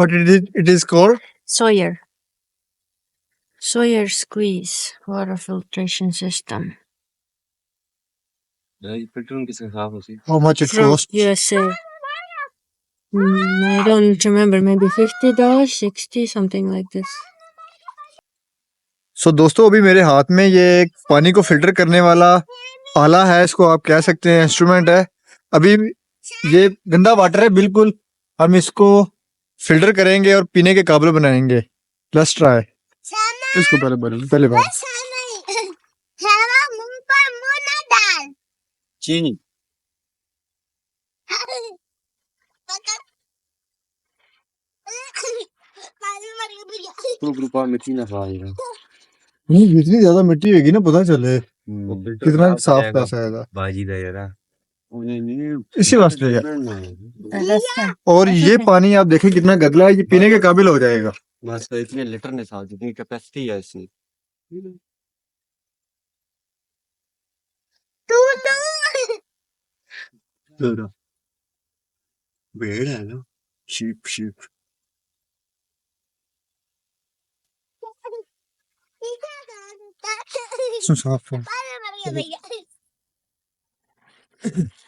What it is called? Sawyer squeeze water filtration system How much it from costs? USA. I don't remember, maybe $50, 60, something like this. सो दोस्तों अभी मेरे हाथ में ये एक पानी को फिल्टर करने वाला आला है, इसको आप कह सकते हैं इंस्ट्रूमेंट है। अभी ये गंदा वाटर है बिल्कुल, हम इसको फिल्टर करेंगे और पीने के काबिल बनाएंगे। Let's try. इसको पहले बार चीनी ग्रुप में चीना खाएगा नहीं, इतनी ज्यादा मिट्टी होगी ना, पता चले कितना साफ पैसा आएगा बाजी का यार इसी वास्ते है। और ये पानी आप देखें कितना गंदा है, ये पीने के काबिल हो जाएगा। बस इतने लीटर ने साथ जितनी कैपेसिटी है इसकी। भेड़ है ना, शीप साफ है।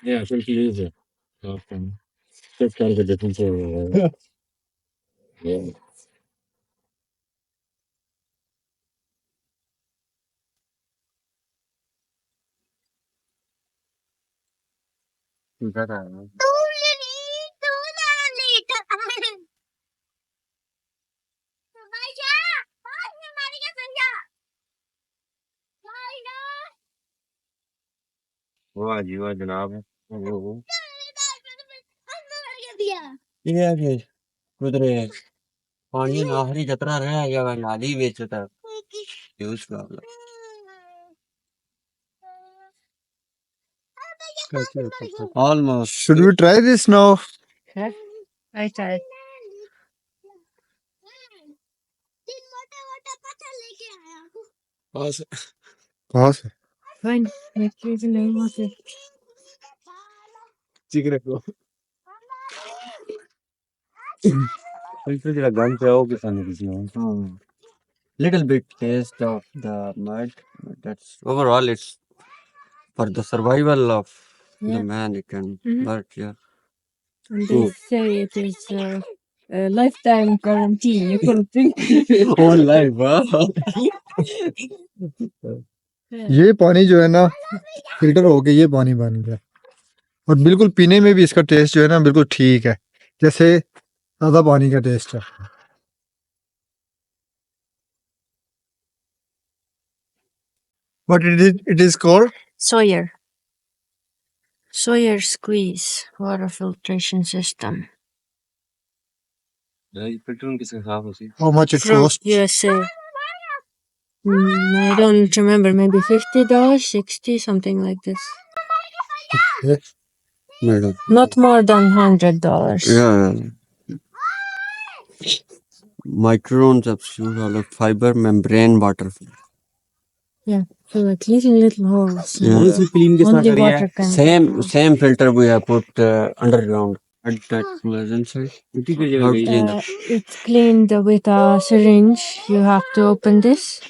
Yeah, 20 years ago. That's kind of a different story. Yeah. वाह जी वाह जनाब। ये है कि कुदरे पानी ना आखिरी जतरा रह गया है नाली विच ता use problem. Almost. Should we try this now? I tried. कहाँ से? Fine. नहीं होते। चिकन रखो। जरा गन पे आओ किसान किसी में। Little bit taste of the mud. That's overall it's for the survival of the man it can work. Yeah. And they say it is a lifetime guarantee. You can drink. Whole life, huh? ये पानी जो है ना filter होके ये पानी बन गया और बिल्कुल पीने में भी इसका टेस्ट जो है ना बिल्कुल ठीक है, जैसे सादा पानी का टेस्ट है। What it is called? Sawyer squeeze water filtration system How much it from costs? USA. I don't remember, maybe $50, 60, something like this. Madam. Not more than $100. Yeah. Microns absolute like fiber membrane water. Yeah, so like little holes. Yeah. Only water can. Same filter we have put underground at that pleasant side. It's cleaned with a syringe. You have to open this.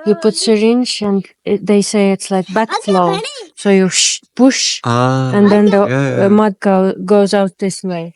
You put syringe and they say it's like backflow. So you push and then the mud goes out this way.